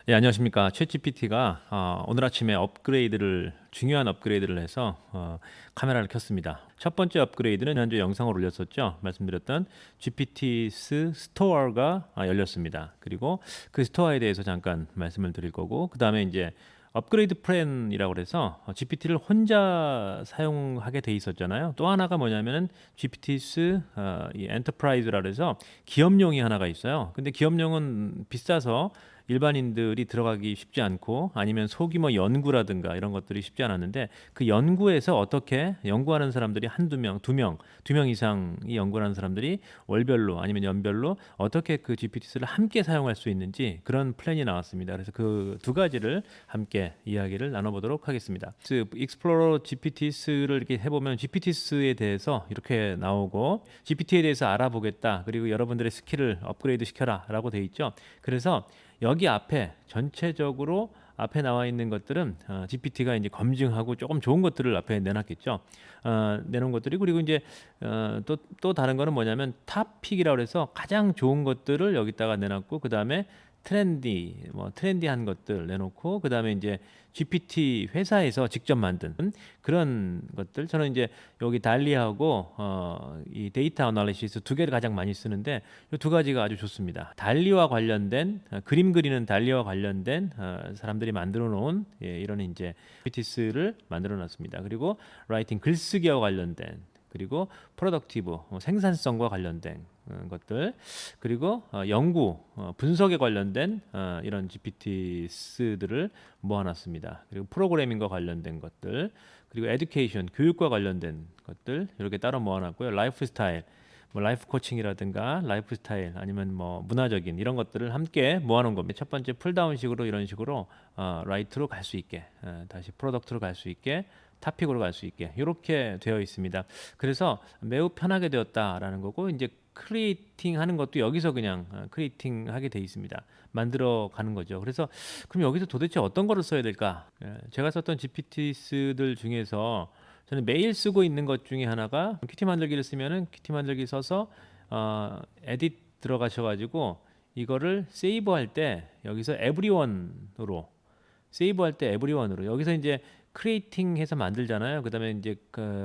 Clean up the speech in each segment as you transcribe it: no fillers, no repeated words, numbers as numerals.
예, 안녕하십니까. 챗GPT가 오늘 아침에 중요한 업그레이드를 해서 카메라를 켰습니다. 첫 번째 업그레이드는 현재 영상을 올렸었죠. 말씀드렸던 GPT 스토어가 열렸습니다. 그리고 그 스토어에 대해서 잠깐 말씀을 드릴 거고, 그 다음에 이제 업그레이드 플랜이라고 그래서 GPT를 혼자 사용하게 돼 있었잖아요. 또 하나가 뭐냐면은 GPT 이 엔터프라이즈라 그래서 기업용이 하나가 있어요. 근데 기업용은 비싸서 일반인들이 들어가기 쉽지 않고, 아니면 소규모 연구라든가 이런 것들이 쉽지 않았는데, 그 연구에서 어떻게 연구하는 사람들이 한두 명, 두 명 이상이 연구하는 사람들이 월별로 아니면 연별로 어떻게 그 GPT를 함께 사용할 수 있는지 그런 플랜이 나왔습니다. 그래서 그 두 가지를 함께 이야기를 나눠보도록 하겠습니다. 익스플로러 GPT를 이렇게 해보면 GPT에 대해서 이렇게 나오고, GPT에 대해서 알아보겠다, 그리고 여러분들의 스킬을 업그레이드 시켜라 라고 돼 있죠. 그래서 여기 앞에 전체적으로 앞에 나와 있는 것들은 GPT가 이제 검증하고 조금 좋은 것들을 앞에 내놨겠죠. 내놓은 것들이, 그리고 이제 또 다른 거는 뭐냐면 탑픽이라고 해서 가장 좋은 것들을 여기다가 내놨고, 그 다음에 트렌디한 것들 내놓고, 그 다음에 이제 GPT 회사에서 직접 만든 그런 것들. 저는 이제 여기 달리하고 이 데이터 어널리시스 두 개를 가장 많이 쓰는데, 이 두 가지가 아주 좋습니다. 달리와 관련된 그림 그리는 달리와 관련된 사람들이 만들어 놓은 이런 이제 GPT를 만들어 놨습니다. 그리고 라이팅 글쓰기와 관련된, 그리고 프로덕티브 생산성과 관련된 것들, 그리고 연구 분석에 관련된 이런 GPT들을 모아놨습니다. 그리고 프로그래밍과 관련된 것들, 그리고 에듀케이션 교육과 관련된 것들 이렇게 따로 모아놨고요. 라이프 스타일, 뭐 라이프 코칭이라든가 라이프 스타일, 아니면 뭐 문화적인 이런 것들을 함께 모아놓은 겁니다. 첫 번째 풀다운식으로 이런 식으로 라이트로 갈 수 있게, 다시 프로덕트로 갈 수 있게, 타픽으로 갈 수 있게 이렇게 되어 있습니다. 그래서 매우 편하게 되었다라는 거고, 이제 크리에이팅 하는 것도 여기서 그냥 크리에이팅 하게 돼 있습니다. 만들어 가는 거죠. 그래서 그럼 여기서 도대체 어떤 거를 써야 될까? 제가 썼던 GPT들 중에서 저는 매일 쓰고 있는 것 중에 하나가, 큐티 만들기를 쓰면은 큐티 만들기 써서 에딧 들어가셔가지고 이거를 세이브할 때 여기서 에브리원으로, 세이브할 때 에브리원으로 여기서 이제 크리에이팅 해서 만들잖아요. 그다음에 이제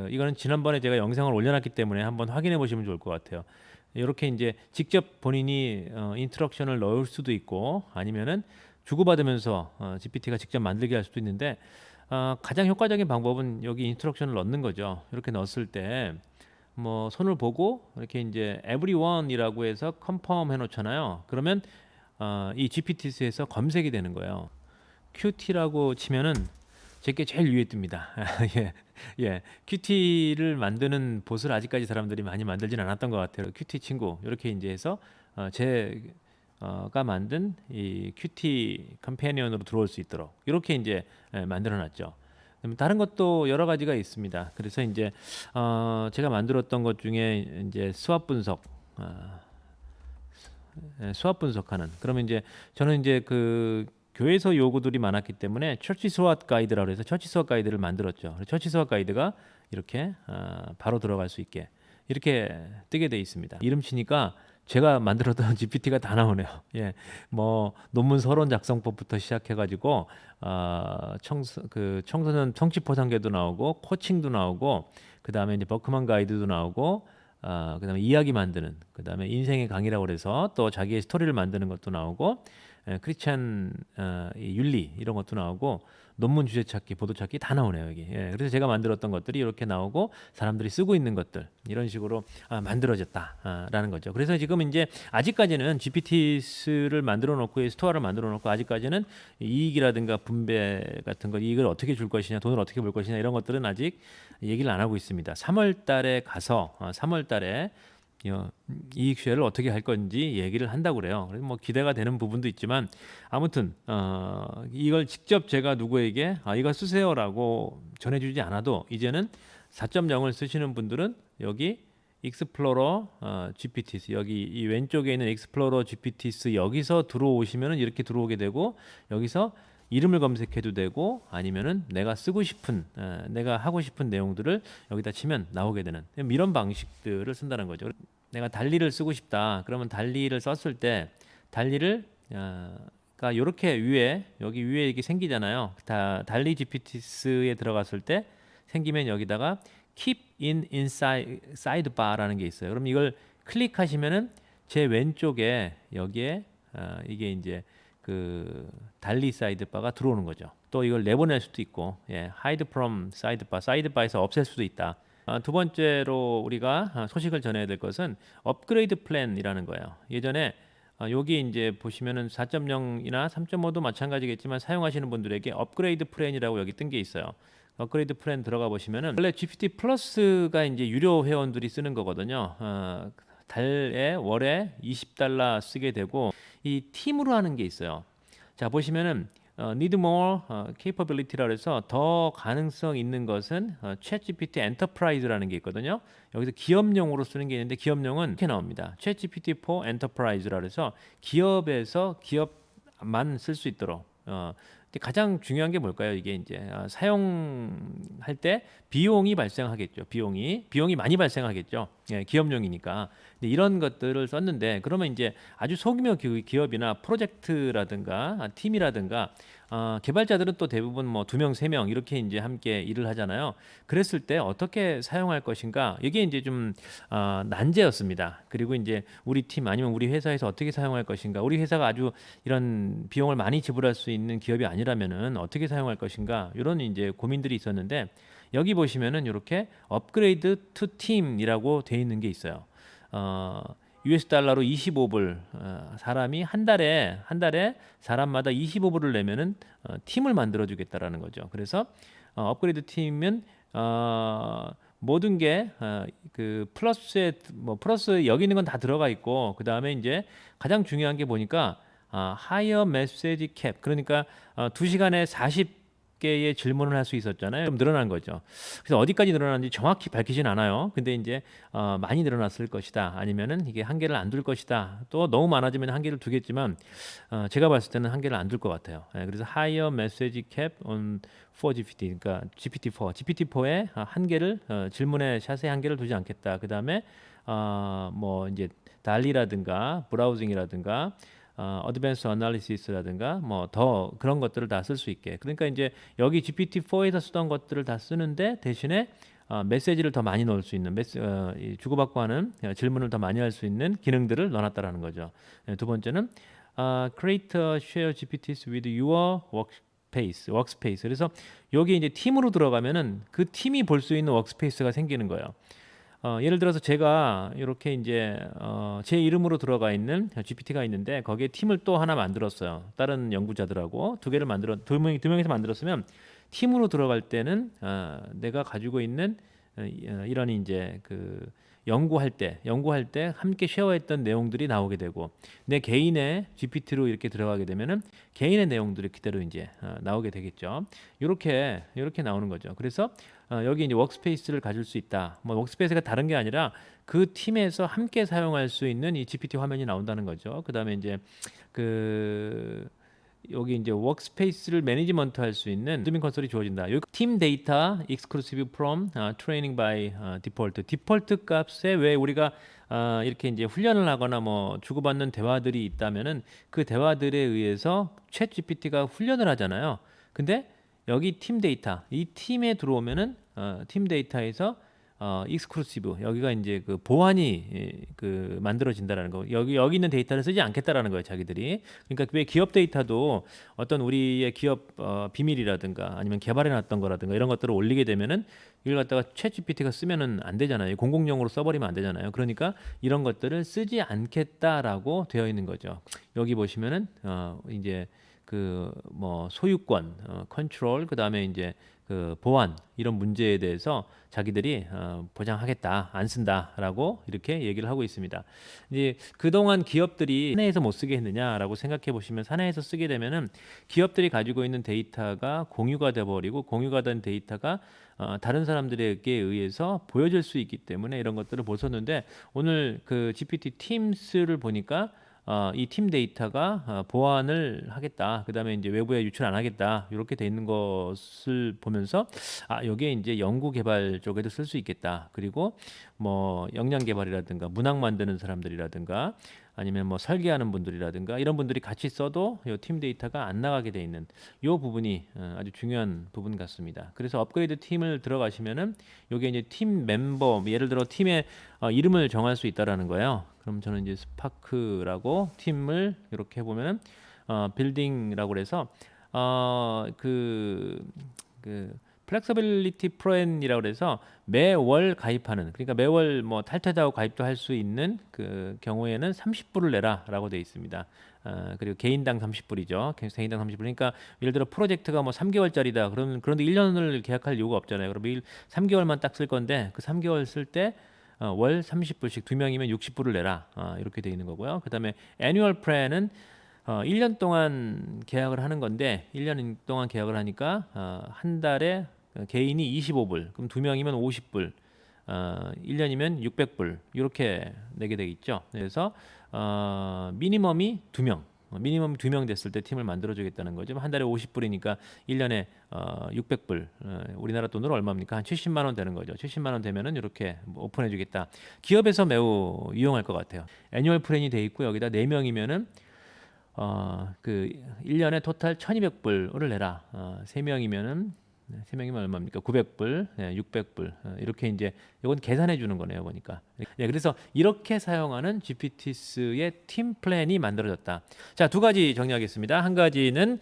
이거는 지난번에 제가 영상을 올려놨기 때문에 한번 확인해 보시면 좋을 것 같아요. 이렇게 이제 직접 본인이 인스트럭션을 넣을 수도 있고, 아니면은 주고받으면서 GPT가 직접 만들게 할 수도 있는데, 가장 효과적인 방법은 여기 인스트럭션을 넣는 거죠. 이렇게 넣었을 때 뭐 손을 보고 이렇게 이제 everyone이라고 해서 컨펌 해놓잖아요. 그러면 이 GPT에서 검색이 되는 거예요. QT라고 치면은 제게 제일 위에 뜹니다. 예, 예. QT를 만드는 봇을 아직까지 사람들이 많이 만들진 않았던 것 같아요. QT 친구 이렇게 이제 해서 제가 만든 이 QT 컴패니언으로 들어올 수 있도록 이렇게 이제 만들어놨죠. 다른 것도 여러 가지가 있습니다. 그래서 이제 제가 만들었던 것 중에 이제 수압 분석하는. 그러면 이제 저는 이제 그 교회에서 요구들이 많았기 때문에 처치 수업 가이드라고 해서 처치 수업 가이드를 만들었죠. 처치 수업 가이드가 이렇게 바로 들어갈 수 있게 이렇게 뜨게 돼 있습니다. 이름 치니까 제가 만들었던 GPT가 다 나오네요. 예, 뭐 논문 서론 작성법부터 시작해가지고 청소년 성취 포상계도 나오고, 코칭도 나오고, 그 다음에 이제 버크만 가이드도 나오고, 그다음에 이야기 만드는, 그다음에 인생의 강의라고 그래서 또 자기의 스토리를 만드는 것도 나오고, 크리스찬 이 윤리 이런 것도 나오고, 논문 주제 찾기, 보도 찾기 다 나오네요 여기. 예, 그래서 제가 만들었던 것들이 이렇게 나오고, 사람들이 쓰고 있는 것들 이런 식으로 만들어졌다라는 거죠. 그래서 지금 이제 아직까지는 GPT를 만들어 놓고, 스토어를 만들어 놓고, 아직까지는 이익이라든가 분배 같은 거, 이익을 어떻게 줄 것이냐, 돈을 어떻게 벌 것이냐 이런 것들은 아직 얘기를 안 하고 있습니다. 3월 달에 가서 3월 달에 이익 쉐어를 어떻게 할 건지 얘기를 한다고 그래요. 그래서 뭐 기대가 되는 부분도 있지만, 아무튼 이걸 직접 제가 누구에게 이거 쓰세요라고 전해주지 않아도, 이제는 4.0을 쓰시는 분들은 여기 익스플로러 GPTs, 여기 이 왼쪽에 있는 익스플로러 GPTs 여기서 들어오시면은 이렇게 들어오게 되고, 여기서 이름을 검색해도 되고, 아니면은 내가 쓰고 싶은 내가 하고 싶은 내용들을 여기다 치면 나오게 되는 이런 방식들을 쓴다는 거죠. 내가 달리를 쓰고 싶다. 그러면 달리를 썼을 때 달리를 이렇게 위에 여기 위에 이게 생기잖아요. 다 달리 GPT스에 들어갔을 때 생기면 여기다가 keep in inside sidebar라는 게 있어요. 그럼 이걸 클릭하시면은 제 왼쪽에 여기에 이게 이제 그 달리 사이드바가 들어오는 거죠. 또 이걸 내보낼 수도 있고, 예, hide from sidebar, 사이드바에서 없앨 수도 있다. 두 번째로 우리가 소식을 전해야 될 것은 업그레이드 플랜이라는 거예요. 예전에 여기 이제 보시면은 4.0이나 3.5도 마찬가지겠지만 사용하시는 분들에게 업그레이드 플랜이라고 여기 뜬 게 있어요. 업그레이드 플랜 들어가 보시면은 원래 GPT 플러스가 이제 유료 회원들이 쓰는 거거든요. 달에 월에 $20 쓰게 되고 이 팀으로 하는 게 있어요. 자 보시면은 need more capability라 해서 더 가능성 있는 것은 ChatGPT Enterprise라는 게 있거든요. 여기서 기업용으로 쓰는 게 있는데 기업용은 이렇게 나옵니다. ChatGPT for Enterprise라 해서 기업에서 기업만 쓸 수 있도록 근데 가장 중요한 게 뭘까요? 이게 이제 사용할 때 비용이 발생하겠죠. 비용이 많이 발생하겠죠. 예, 기업용이니까. 근데 이런 것들을 썼는데 그러면 이제 아주 소규모 기업이나 프로젝트라든가 팀이라든가 개발자들은 또 대부분 뭐 2명, 3명 이렇게 이제 함께 일을 하잖아요. 그랬을 때 어떻게 사용할 것인가? 이게 이제 좀 난제였습니다. 그리고 이제 우리 팀 아니면 우리 회사에서 어떻게 사용할 것인가? 우리 회사가 아주 이런 비용을 많이 지불할 수 있는 기업이 아니라면은 어떻게 사용할 것인가? 이런 이제 고민들이 있었는데 여기 보시면은 이렇게 업그레이드 투 팀이라고 돼 있는 게 있어요. US 달러로 25불 사람이 한 달에 사람마다 25불을 내면은 팀을 만들어 주겠다라는 거죠. 그래서 업그레이드 팀은 모든 게 그 플러스에 뭐 플러스 여기 있는 건 다 들어가 있고 그 다음에 이제 가장 중요한 게 보니까 higher message cap 그러니까 2시간에 40개의 질문을 할 수 있었잖아요. 좀 늘어난 거죠. 그래서 어디까지 늘어났는지 정확히 밝히진 않아요. 근데 이제 많이 늘어났을 것이다. 아니면은 이게 한계를 안 둘 것이다. 또 너무 많아지면 한계를 두겠지만 제가 봤을 때는 한계를 안 둘 것 같아요. 그래서 higher message cap on for GPT, 그러니까 GPT-4, GPT-4의 한계를 질문의 샷의 한계를 두지 않겠다. 그 다음에 뭐 이제 달리라든가 브라우징이라든가 어드밴스 어널리시스라든가 뭐 더 그런 것들을 다 쓸 수 있게. 그러니까 이제 여기 GPT-4에서 쓰던 것들을 다 쓰는데 대신에 메시지를 더 많이 넣을 수 있는 주고받고 하는 질문을 더 많이 할 수 있는 기능들을 넣어놨다라는 거죠. 두 번째는 create a share GPTs with your workspace. 그래서 여기 이제 팀으로 들어가면은 그 팀이 볼 수 있는 워크스페이스가 생기는 거예요. 예를 들어서 제가 이렇게 이제 제 이름으로 들어가 있는 GPT가 있는데 거기에 팀을 또 하나 만들었어요. 다른 연구자들하고 두 명이서 만들었으면 팀으로 들어갈 때는 내가 가지고 있는 이런 이제 그 연구할 때 함께 쉐어했던 내용들이 나오게 되고 내 개인의 GPT로 이렇게 들어가게 되면은 개인의 내용들이 그대로 이제 나오게 되겠죠. 이렇게 나오는 거죠. 그래서 여기 이제 워크스페이스를 가질 수 있다. 뭐 워크스페이스가 다른 게 아니라 그 팀에서 함께 사용할 수 있는 이 GPT 화면이 나온다는 거죠. 그다음에 이제 그 여기 이제 워크스페이스를 매니지먼트 할 수 있는 어드민 컨솔이 주어진다. 여기 팀 데이터 exclusive from training by default. 디폴트 값에 왜 우리가 이렇게 이제 훈련을 하거나 뭐 주고받는 대화들이 있다면은 그 대화들에 의해서 챗 GPT가 훈련을 하잖아요. 근데 여기 팀 데이터 이 팀에 들어오면은 팀 데이터에서 익스클루시브 여기가 이제 그 보안이 그 만들어진다라는 거. 여기 있는 데이터를 쓰지 않겠다라는 거예요, 자기들이. 그러니까 왜 기업 데이터도 어떤 우리의 기업 비밀이라든가 아니면 개발해 놨던 거라든가 이런 것들을 올리게 되면은 이걸 갖다가 챗GPT가 쓰면은 안 되잖아요. 공공용으로 써버리면 안 되잖아요. 그러니까 이런 것들을 쓰지 않겠다라고 되어 있는 거죠. 여기 보시면은 이제 그 뭐 소유권, 컨트롤 그다음에 이제 그 보안 이런 문제에 대해서 자기들이 보장하겠다 안 쓴다라고 이렇게 얘기를 하고 있습니다. 이제 그동안 기업들이 사내에서 못 쓰게 했느냐라고 생각해 보시면 사내에서 쓰게 되면은 기업들이 가지고 있는 데이터가 공유가 돼 버리고 공유가 된 데이터가 다른 사람들에게 의해서 보여질 수 있기 때문에 이런 것들을 보셨는데 오늘 그 GPT 팀스를 보니까 이 팀 데이터가 보안을 하겠다. 그다음에 이제 외부에 유출 안 하겠다. 이렇게 돼 있는 것을 보면서 여기에 이제 연구 개발 쪽에도 쓸 수 있겠다. 그리고 뭐 역량 개발이라든가 문학 만드는 사람들이라든가 아니면 뭐 설계하는 분들이라든가 이런 분들이 같이 써도 이 팀 데이터가 안 나가게 돼 있는 이 부분이 아주 중요한 부분 같습니다. 그래서 업그레이드 팀을 들어가시면은 요게 이제 팀 멤버 예를 들어 팀의 이름을 정할 수 있다라는 거예요. 그럼 저는 이제 스파크라고 팀을 이렇게 해보면은 빌딩이라고 그래서 그 플렉서빌리티 플랜이라고 그래서 매월 가입하는 그러니까 매월 뭐 탈퇴하고 가입도 할 수 있는 그 경우에는 30불을 내라라고 되어 있습니다. 그리고 개인당 30불이죠. 개인당 30불. 그러니까 예를 들어 프로젝트가 뭐 3개월짜리다. 그런데 1년을 계약할 이유가 없잖아요. 그럼 3개월만 딱 쓸 건데 그 3개월 쓸 때 월 30불씩 두 명이면 60불을 내라. 이렇게 되어 있는 거고요. 그다음에 애뉴얼 플랜은 1년 동안 계약을 하는 건데 1년 동안 계약을 하니까 한 달에 개인이 25불, 그럼 두 명이면 50불, 1년이면 600불 이렇게 내게 되겠죠. 그래서 미니멈이 두 명, 미니멈 두 명 됐을 때 팀을 만들어주겠다는 거죠. 한 달에 50불이니까 1년에 600불, 우리나라 돈으로 얼마입니까? 한 70만 원 되는 거죠. 70만 원 되면은 이렇게 오픈해주겠다. 기업에서 매우 유용할 것 같아요. 애뉴얼 플랜이 돼 있고 여기다 4명이면은 그 1년에 토탈 1,200불을 내라. 3명이면은 3명이면 얼마입니까? 900불, 600불 이렇게 이제 이건 계산해 주는 거네요, 보니까. 그래서 이렇게 사용하는 GPT스의 팀 플랜이 만들어졌다. 자, 두 가지 정리하겠습니다. 한 가지는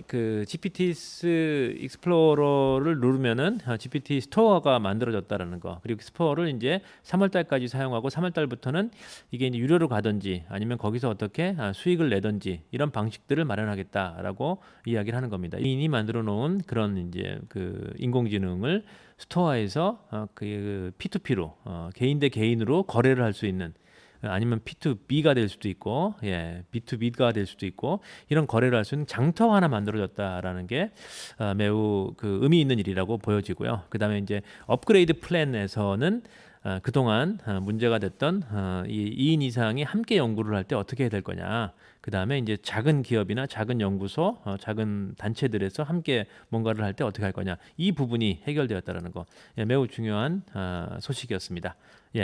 그 GPT스 익스플로러를 누르면은 GPT 스토어가 만들어졌다라는 거. 그리고 스토어를 이제 3월 달까지 사용하고 3월 달부터는 이게 이제 유료로 가든지 아니면 거기서 어떻게 수익을 내든지 이런 방식들을 마련하겠다라고 이야기를 하는 겁니다. 이인이 만들어 놓은 그런 이제 그 인공지능을 스토어에서 그 P2P로 개인 대 개인으로 거래를 할 수 있는 아니면 P2B가 될 수도 있고 B2B가 될 수도 있고 이런 거래를 할 수 있는 장터 하나 만들어졌다라는 게 매우 그 의미 있는 일이라고 보여지고요. 그다음에 이제 업그레이드 플랜에서는 그동안 문제가 됐던 이 2인 이상이 함께 연구를 할 때 어떻게 해야 될 거냐. 그다음에 이제 작은 기업이나 작은 연구소, 작은 단체들에서 함께 뭔가를 할 때 어떻게 할 거냐. 이 부분이 해결되었다라는 거. 매우 중요한 소식이었습니다. 예.